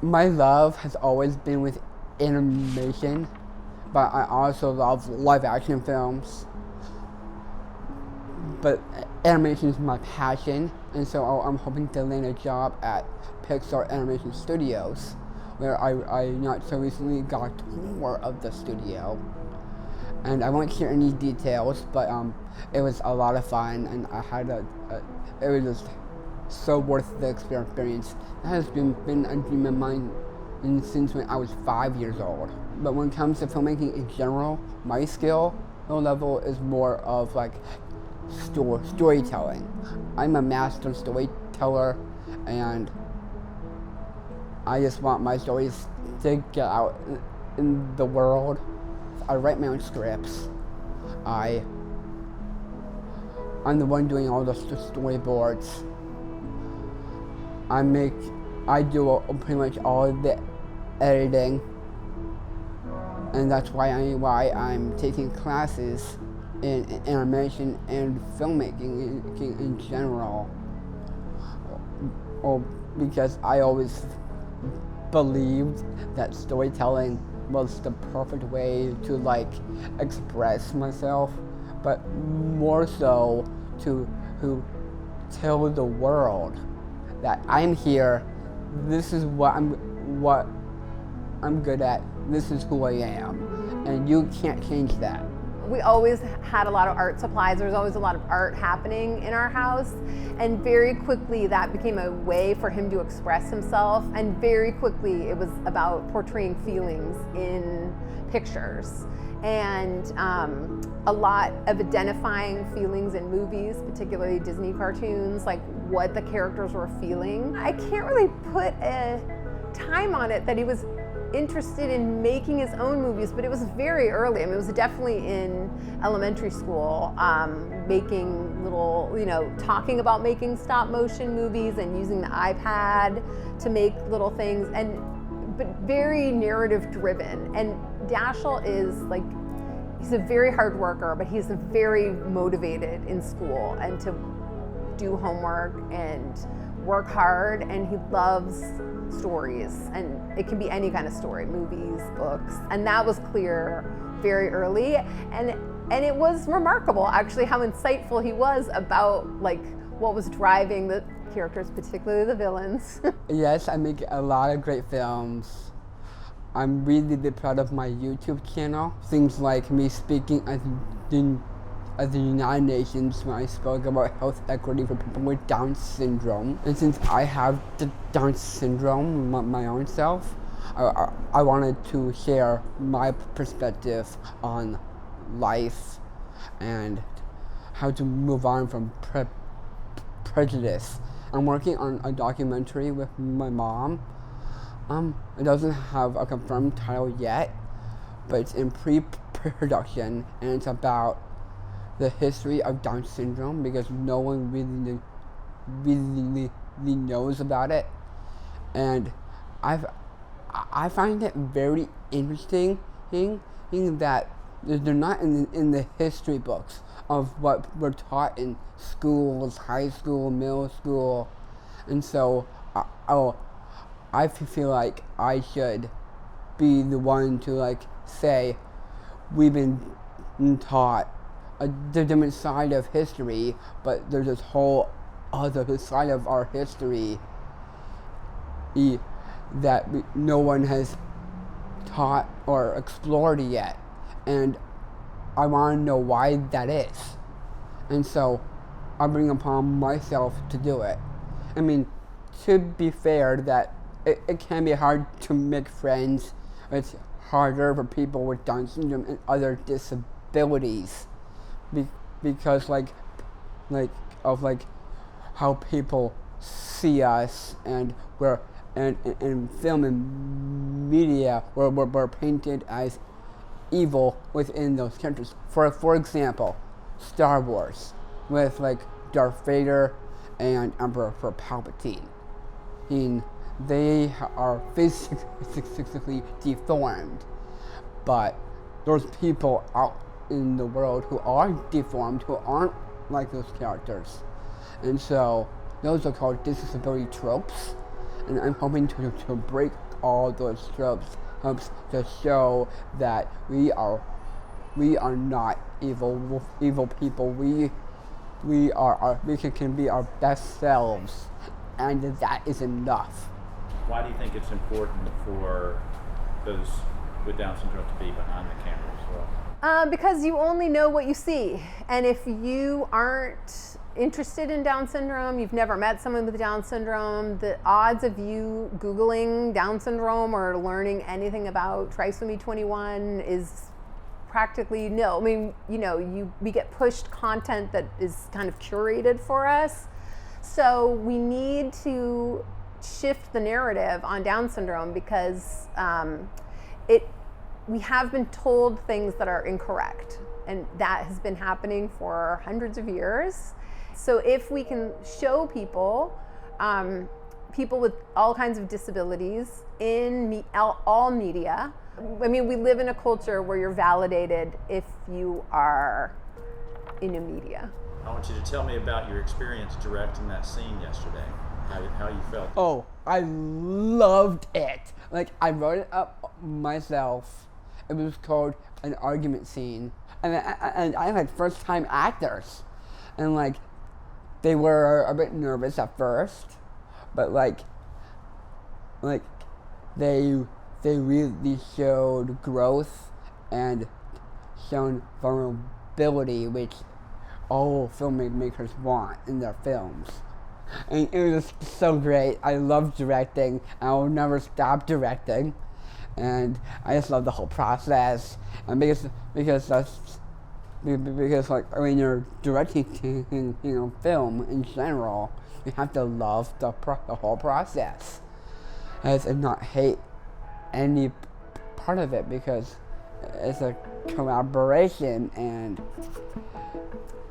My love has always been with animation, but I also love live action films. But animation is my passion, and so I'm hoping to land a job at Pixar Animation Studios, where I not so recently got a tour of the studio. And I won't share any details, but it was a lot of fun, and it was just so worth the experience. That has been a dream of mine since when I was 5 years old. But when it comes to filmmaking in general, my skill level is more of like storytelling. I'm a master storyteller, and I just want my stories to get out in the world. I write my own scripts. I'm the one doing all the storyboards. I do pretty much all of the editing, and that's why I'm taking classes in animation and filmmaking in general. Because I always believed that storytelling was the perfect way to like express myself, but more so to tell the world that I'm here. This is what I'm good at. This is who I am, and you can't change that. We always had a lot of art supplies. There was always a lot of art happening in our house, and very quickly that became a way for him to express himself, and very quickly it was about portraying feelings in pictures, and a lot of identifying feelings in movies, particularly Disney cartoons, like what the characters were feeling. I can't really put a time on it that he was interested in making his own movies, but it was very early. I mean, it was definitely in elementary school, making little, talking about making stop motion movies and using the iPad to make little things, but very narrative driven. And Dashiell is like, he's a very hard worker, but he's very motivated in school and to do homework and work hard, and he loves stories, and it can be any kind of story, movies, books, and that was clear very early, and it was remarkable actually how insightful he was about like what was driving the characters, particularly the villains. Yes, I make a lot of great films. I'm really proud of my YouTube channel. Things like me speaking at the United Nations when I spoke about health equity for people with Down syndrome. And since I have the Down syndrome, my own self, I wanted to share my perspective on life and how to move on from prejudice. I'm working on a documentary with my mom. It doesn't have a confirmed title yet, but it's in pre-production, and it's about the history of Down syndrome, because no one really knows about it, and I find it very interesting that they're not in the history books of what we're taught in schools, high school, middle school, and so I feel like I should be the one to like say we've been taught the different side of history, but there's this whole other side of our history that no one has taught or explored yet, and I want to know why that is, and so I bring upon myself to do it. I mean, to be fair, that it can be hard to make friends. It's harder for people with Down syndrome and other disabilities. Because of how people see us, and in film and media we're painted as evil within those characters. For example, Star Wars with like Darth Vader and Emperor Palpatine. They are physically deformed, but there's people out in the world who are deformed, who aren't like those characters, and so those are called disability tropes, and I'm hoping to break all those tropes to show that we are not evil people. We can be our best selves, and that is enough. Why do you think it's important for those with Down syndrome to be behind the camera as well? Because you only know what you see, and if you aren't interested in Down syndrome, you've never met someone with Down syndrome, the odds of you Googling Down syndrome or learning anything about trisomy 21 is practically nil. I mean, we get pushed content that is kind of curated for us. So we need to shift the narrative on Down syndrome because we have been told things that are incorrect, and that has been happening for hundreds of years. So if we can show people with all kinds of disabilities in all media. I mean, we live in a culture where you're validated if you are in a media. I want you to tell me about your experience directing that scene yesterday, how you felt. Oh, I loved it. Like, I wrote it up myself. It was called an argument scene. And I had first-time actors. And, like, they were a bit nervous at first. But, like they really showed growth and shown vulnerability, which all filmmakers want in their films. And it was so great. I love directing. I'll never stop directing. And I just love the whole process. And because like when you're directing film in general, you have to love the whole process, and not hate any part of it, because it's a collaboration and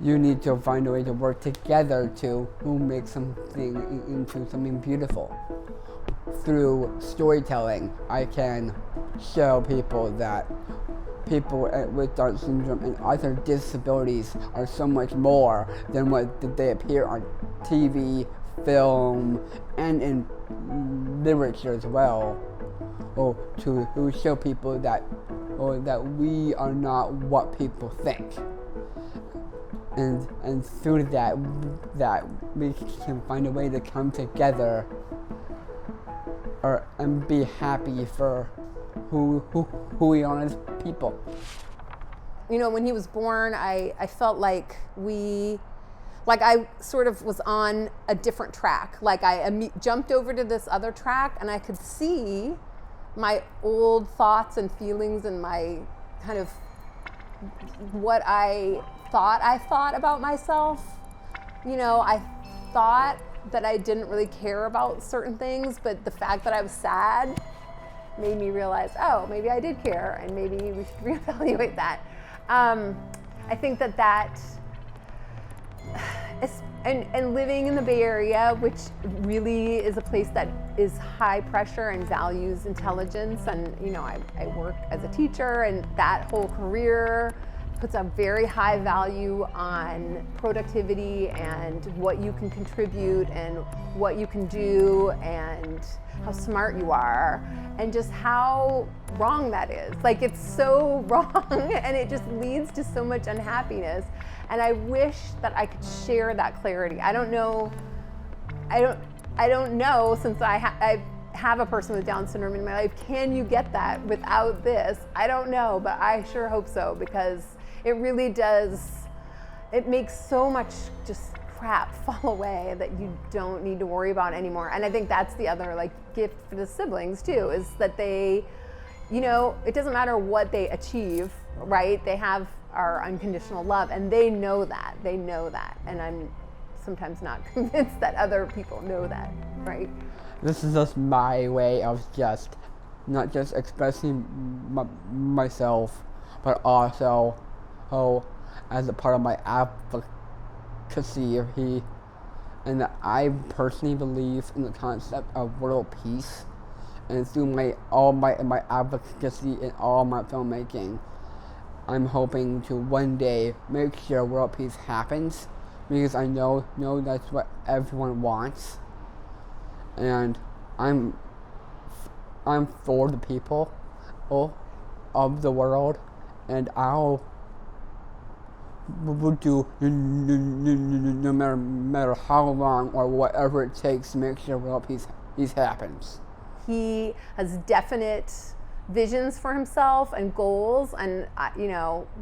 you need to find a way to work together to make something into something beautiful. Through storytelling, I can show people that people with Down syndrome and other disabilities are so much more than what they appear on TV, film, and in literature as well. Or to show people that we are not what people think. And through that we can find a way to come together and be happy for who we are as people. When he was born, I felt like I sort of was on a different track. Like I jumped over to this other track, and I could see my old thoughts and feelings and my kind of what I thought about myself. I thought that I didn't really care about certain things, but the fact that I was sad made me realize, oh, maybe I did care, and maybe we should reevaluate that. I think that and living in the Bay Area, which really is a place that is high pressure and values intelligence, and I work as a teacher, and that whole career puts a very high value on productivity and what you can contribute and what you can do and how smart you are, and just how wrong that is. Like, it's so wrong, and it just leads to so much unhappiness. And I wish that I could share that clarity. I don't know, since I have a person with Down syndrome in my life, can you get that without this? I don't know, but I sure hope so, because it really does, it makes so much just crap fall away that you don't need to worry about anymore. And I think that's the other gift for the siblings too, is that they, it doesn't matter what they achieve, right? They have our unconditional love, and they know that. And I'm sometimes not convinced that other people know that, right? This is just my way of not just expressing myself, but also as a part of my advocacy. And I personally believe in the concept of world peace, and through my advocacy and all my filmmaking, I'm hoping to one day make sure world peace happens, because I know that's what everyone wants. And I'm for the people of the world, and I'll will do no matter how long or whatever it takes to make sure world peace happens. He has definite visions for himself and goals, and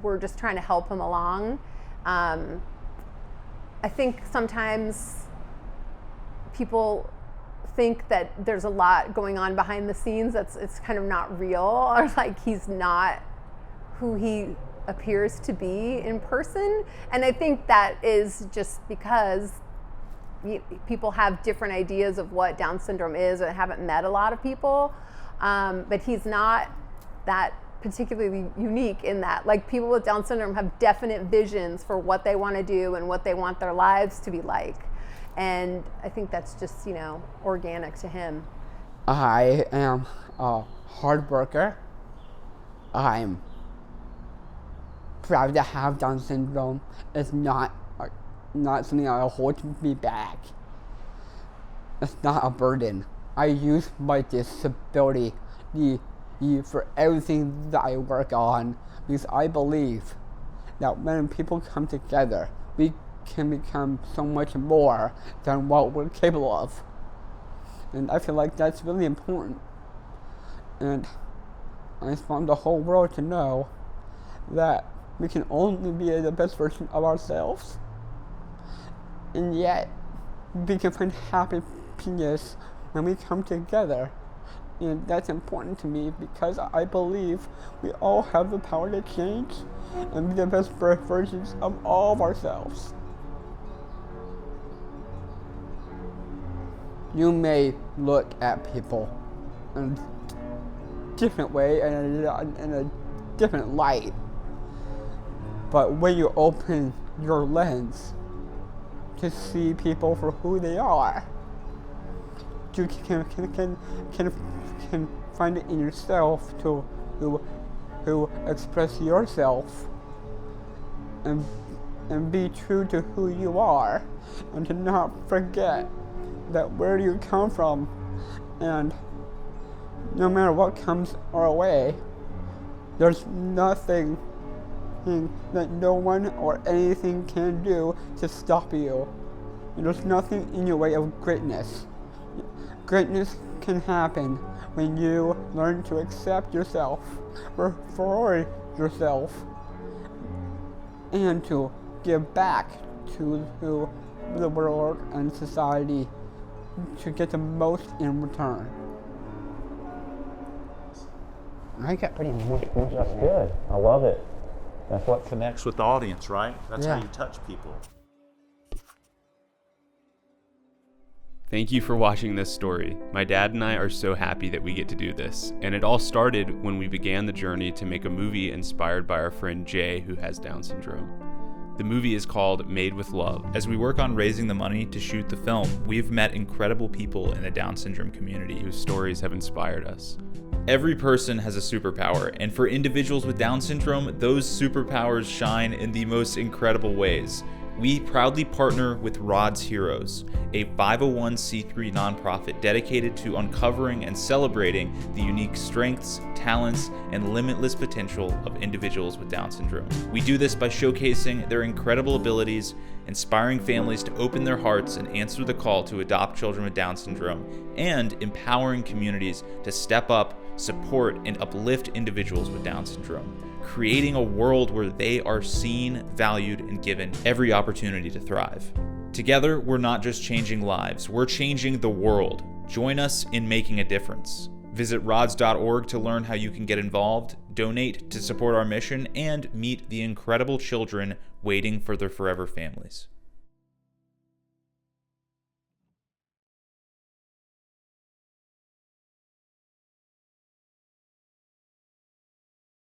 we're just trying to help him along. I think sometimes people think that there's a lot going on behind the scenes it's kind of not real, or like he's not who he appears to be in person. And I think that is just because people have different ideas of what Down syndrome is, or haven't met a lot of people. But he's not that particularly unique in that, like, people with Down syndrome have definite visions for what they want to do and what they want their lives to be like. And I think that's just, organic to him. I am a hard worker. I'm proud to have Down syndrome. It's not something I hold me back. It's not a burden. I use my disability for everything that I work on, because I believe that when people come together, we can become so much more than what we're capable of. And I feel like that's really important. And I just want the whole world to know that we can only be the best version of ourselves, and yet we can find happiness when we come together. And that's important to me, because I believe we all have the power to change and be the best versions of all of ourselves. You may look at people in a different way and in a different light, but when you open your lens to see people for who they are, you can find it in yourself to express yourself and be true to who you are, and to not forget that where you come from, and no matter what comes our way, there's nothing that no one or anything can do to stop you. And there's nothing in your way of greatness. Greatness can happen when you learn to accept yourself for yourself, and to give back to the world and society to get the most in return. I got pretty much. That's good. I love it. That's what connects with the audience, right? That's Yeah. how you touch people. Thank you for watching this story. My dad and I are so happy that we get to do this, and it all started when we began the journey to make a movie inspired by our friend Jay, who has Down syndrome. The movie is called Made with Love. As we work on raising the money to shoot the film, we've met incredible people in the Down syndrome community Whose stories have inspired us. Every person has a superpower, and for individuals with Down syndrome, those superpowers shine in the most incredible ways. We proudly partner with Rod's Heroes, a 501c3 nonprofit dedicated to uncovering and celebrating the unique strengths, talents, and limitless potential of individuals with Down syndrome. We do this by showcasing their incredible abilities, inspiring families to open their hearts and answer the call to adopt children with Down syndrome, and empowering communities to step up, support, and uplift individuals with Down syndrome, creating a world where they are seen, valued, and given every opportunity to thrive. Together, we're not just changing lives, we're changing the world. Join us in making a difference. Visit rods.org to learn how you can get involved, donate to support our mission, and meet the incredible children waiting for their forever families.